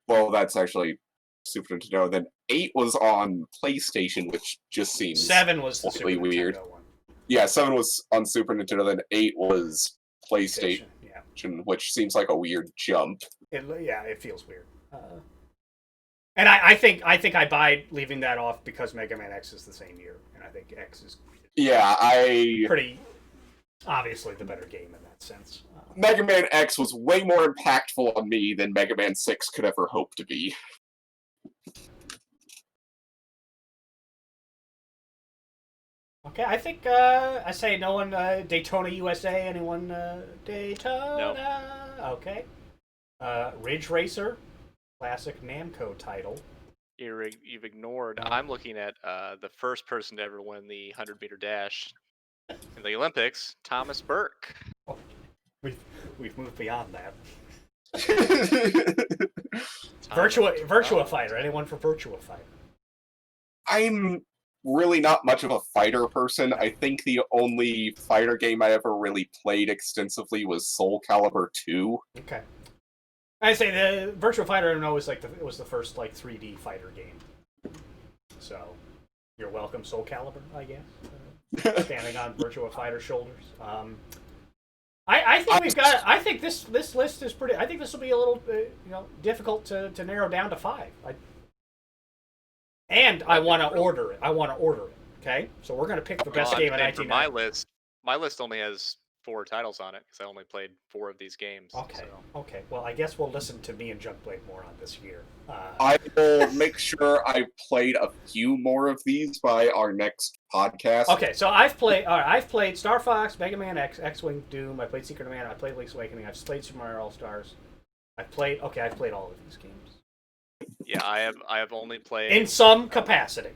well, that's actually Super Nintendo. Then 8 was on PlayStation, which just seems 7 was the Super slightly weird. Nintendo one. Yeah, 7 was on Super Nintendo. Then 8 was PlayStation, Yeah. which seems like a weird jump. It feels weird. And I think I buy leaving that off because Mega Man X is the same year, and I think X is pretty obviously the better game in that sense. Mega Man X was way more impactful on me than Mega Man 6 could ever hope to be. Okay, I think I say no one Daytona USA. Anyone Daytona? No. Okay. Ridge Racer, classic Namco title. You've ignored. I'm looking at the first person to ever win the 100-meter dash in the Olympics, Thomas Burke. Oh, we've moved beyond that. Virtua Fighter. Anyone for Virtua Fighter? I'm really not much of a fighter person. I think the only fighter game I ever really played extensively was Soul Calibur 2. Okay. I say the Virtua Fighter I know was the first 3D fighter game. So you're welcome, Soul Calibur, I guess. Standing on Virtua Fighter shoulders. I think we've got. I think this list is pretty. I think this will be a little difficult to narrow down to 5. I want to order it. Okay, so we're gonna pick the best game of 1990. My list only has 4 titles on it because I only played 4 of these games. Okay. Okay. Well, I guess we'll listen to me and Junkblade more on this year. I will make sure I played a few more of these by our next podcast. Okay, so I've played Star Fox, Mega Man X, X-Wing, Doom. I played Secret of Mana. I played Link's Awakening. I've played Super Mario All Stars. I've played all of these games. Yeah, I have only played in some capacity.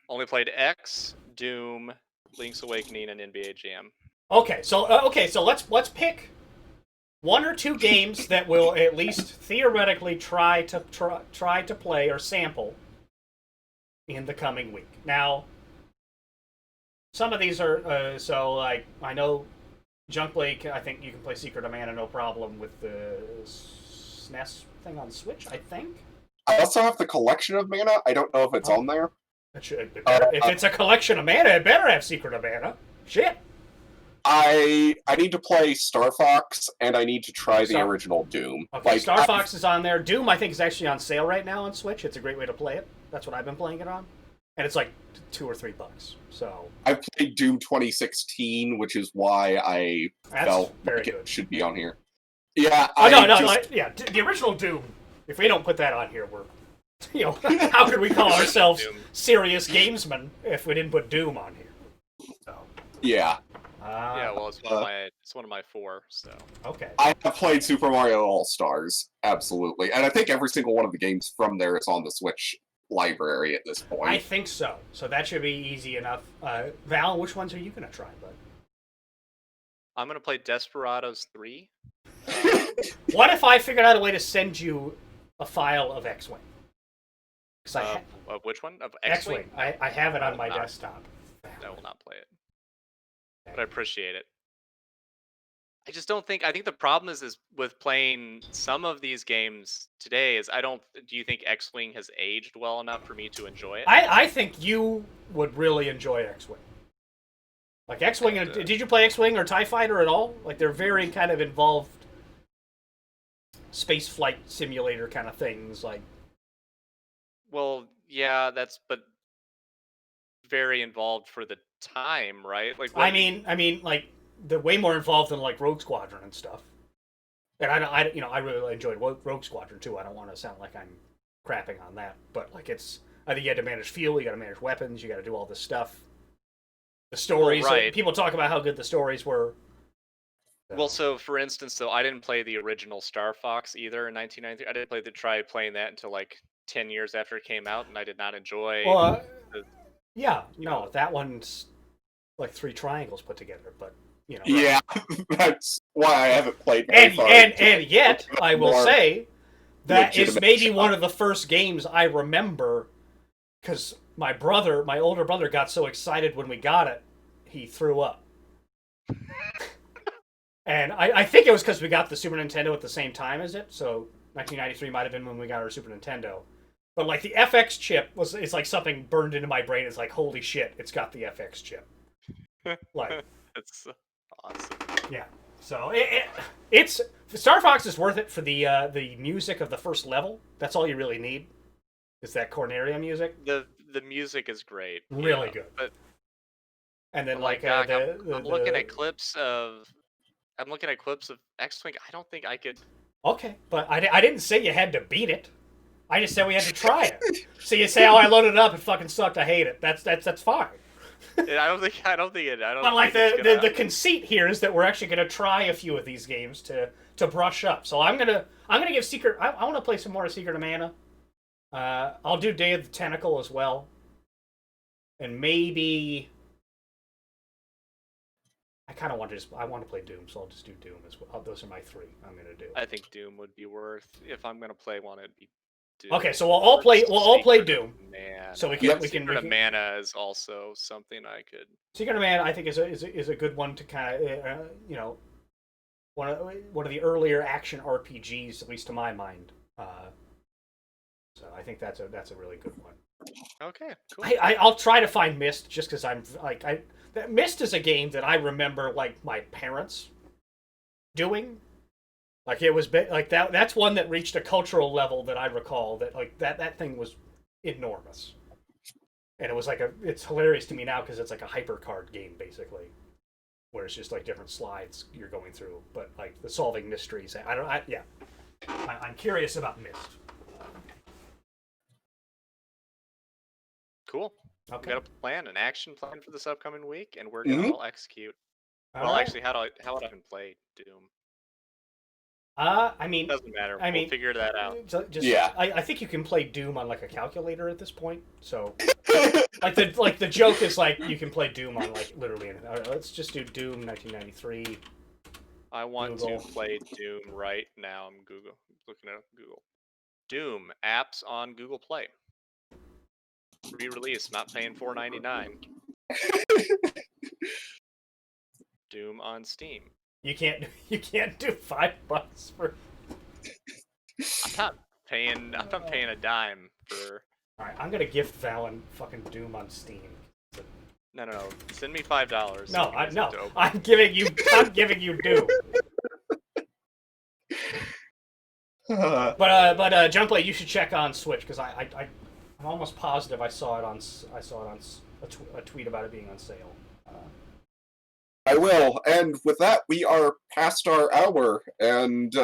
Only played X, Doom, Link's Awakening, and NBA Jam. Okay, so let's pick 1 or 2 games that will at least theoretically try to play or sample in the coming week. Now, some of these are I know Junkblade. I think you can play Secret of Mana no problem with the SNES thing on Switch. I think. I also have the collection of mana. I don't know if it's on there. If it's a collection of mana, it better have Secret of Mana. Shit. I need to play Star Fox, and I need to try the original Doom. Okay, Star Fox is on there. Doom, I think, is actually on sale right now on Switch. It's a great way to play it. That's what I've been playing it on. And it's like $2 or $3. So I played Doom 2016, which is why I felt like it should be on here. Yeah. The original Doom. If we don't put that on here, we're, how could we call ourselves serious gamesmen if we didn't put Doom on here? So. Yeah. Well, it's one of my 4. So. Okay. I have played Super Mario All Stars, absolutely, and I think every single one of the games from there is on the Switch library at this point. I think so. So that should be easy enough. Val, which ones are you gonna try, bud? I'm gonna play Desperados 3. What if I figured out a way to send you a file of X-Wing? Of which one? Of X-Wing. I have it on my desktop. I will not play it. But I appreciate it. I just don't think. I think the problem is with playing some of these games today is do you think X-Wing has aged well enough for me to enjoy it? I think you would really enjoy X-Wing. Like X-Wing, did you play X-Wing or TIE Fighter at all? Like they're very kind of involved space flight simulator kind of things. Like, well, yeah, but very involved for the time, right? Like, I mean, like they're way more involved than like Rogue Squadron and stuff. And I really enjoyed Rogue Squadron too. I don't want to sound like I'm crapping on that, but like I think you had to manage fuel, you got to manage weapons, you got to do all this stuff. The stories, Well, right. People talk about how good the stories were. Well, so for instance, though, I didn't play the original Star Fox either in 1993. I didn't try playing that until like 10 years after it came out, and I did not enjoy. Well, the, yeah, you no, know, that one's like 3 triangles put together, but you know. Yeah, that's why I haven't played very far. And yet, I will more say that is legitimate maybe stuff. one of the first games I remember, because my older brother, got so excited when we got it, he threw up. And I think it was because we got the Super Nintendo at the same time as it, so 1993 might have been when we got our Super Nintendo. But like the FX chip it's like something burned into my brain. It's like, holy shit, it's got the FX chip. Like, it's awesome. yeah. So it's Star Fox is worth it for the music of the first level. That's all you really need. Is that Corneria music? The music is great. Really good. But and then like I'm looking at clips of X-Wing. I don't think I could. Okay, but I didn't say you had to beat it. I just said we had to try it. So you say, "Oh, I loaded it up. It fucking sucked. I hate it." That's fine. I don't think it. But like the conceit here is that we're actually gonna try a few of these games to brush up. So I'm gonna give Secret. I want to play some more of Secret of Mana. I'll do Day of the Tentacle as well, and maybe I kind of want to play Doom, so I'll just do Doom as well. Those are my 3 I'm gonna do. I think Doom would be worth if I'm gonna play one. It'd be Doom. Okay, so we'll all play Doom. Man, So we Secret can of Mana is also something I could. Secret of Mana, I think, is a good one to kind of one of the earlier action RPGs, at least to my mind. So I think that's a really good one. Okay, cool. I'll try to find Myst just because I'm like Myst is a game that I remember like my parents doing. Like it was like that. That's one that reached a cultural level that I recall. That like that thing was enormous, and it was like it's hilarious to me now because it's like a hypercard game basically, where it's just like different slides you're going through, but like the solving mysteries. I'm curious about Myst. Cool. Okay. We got a plan, an action plan for this upcoming week, and we're gonna all execute. All right. Actually, how would I even play Doom? I mean, doesn't matter. We'll figure that out. Yeah. I think you can play Doom on like a calculator at this point. So, like the joke is like you can play Doom on like literally anything. All right, let's just do Doom 1993. I want to play Doom right now. I'm looking at Google. Doom apps on Google Play. Re-release, not paying $4.99. Doom on Steam. You can't do $5 for. I'm not paying a dime for. All right, I'm gonna gift Valen fucking Doom on Steam. No. Send me $5. No, I'm giving you Doom. But Junkplay, you should check on Switch because I'm almost positive I saw it on a tweet about it being on sale. I will, and with that, we are past our hour, and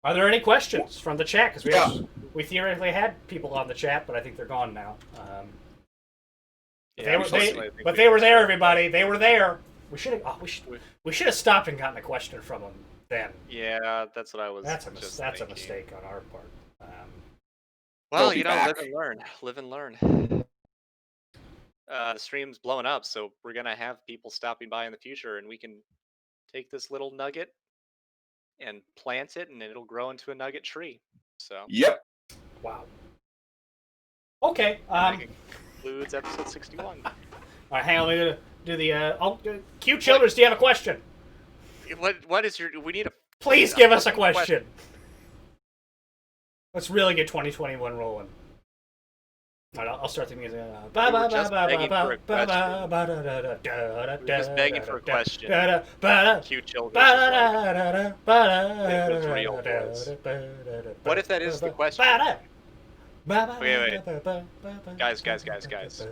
Are there any questions from the chat? Because we theoretically had people on the chat, but I think they're gone now. They were there, everybody. They were there. We should have stopped and gotten a question from them then. Yeah, that's what I was. That's a mistake on our part. Well, live and learn. The stream's blowing up, so we're gonna have people stopping by in the future, and we can take this little nugget and plant it, and it'll grow into a nugget tree. So. Yep. Wow. Okay. That concludes episode 61. All right, hang on. We're gonna do the. Q Childers, do you have a question? What is your? We need a. Please give us a question. Let's really get 2021 rolling. All right, I'll start the music. We're just begging for a question. Cute children. What if that is the question? Wait.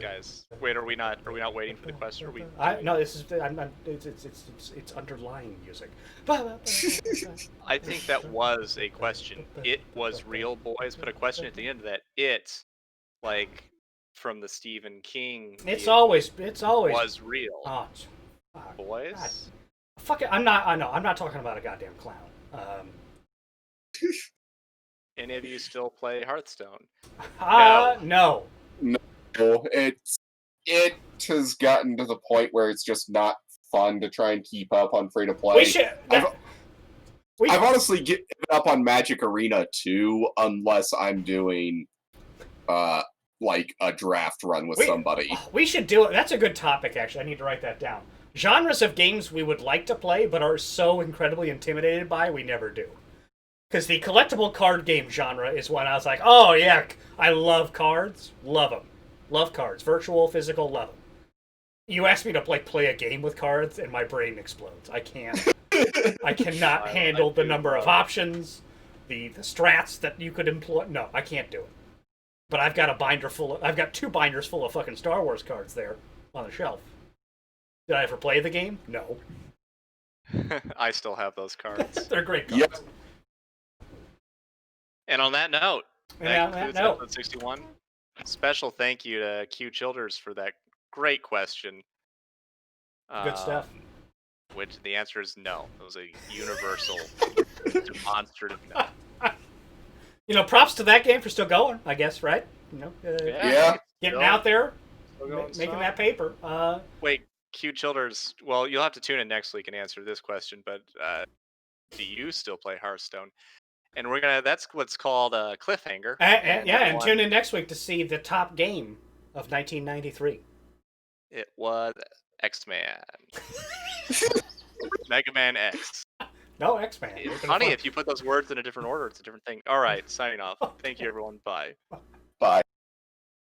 Guys. Wait, are we not waiting for the question? Are we? No, this is. It's underlying music. I think that was a question. It was real, boys. Put a question at the end of that. It, like, from the Stephen King. It's always was real. Oh, fuck. Boys. God. Fuck it. I'm not talking about a goddamn clown. Any of you still play Hearthstone? No. No, it has gotten to the point where it's just not fun to try and keep up on free to play. We should. I've honestly given up on Magic Arena too, unless I'm doing like a draft run with somebody. We should do it. That's a good topic, actually. I need to write that down. Genres of games we would like to play, but are so incredibly intimidated by, we never do. Because the collectible card game genre is one I was like, oh yeah, I love cards. Love them. Love cards. Virtual, physical, love them. You ask me to play a game with cards, and my brain explodes. I can't. I cannot handle the number of options, the strats that you could employ. No, I can't do it. But I've got I've got 2 binders full of fucking Star Wars cards there on the shelf. Did I ever play the game? No. I still have those cards. They're great cards. Yep. And on that note, that concludes note. episode 61. Special thank you to Q Childers for that great question. Good stuff. Which the answer is no. It was a universal, demonstrative no. Props to that game for still going, I guess, right? Yeah. Getting out there, making strong. that paper. Wait, Q Childers, well, you'll have to tune in next week and answer this question, but do you still play Hearthstone? And that's what's called a cliffhanger. And tune in next week to see the top game of 1993. It was X-Man. Mega Man X. No, X-Man. It's funny if you put those words in a different order, it's a different thing. All right, signing off. Thank you, everyone. Bye.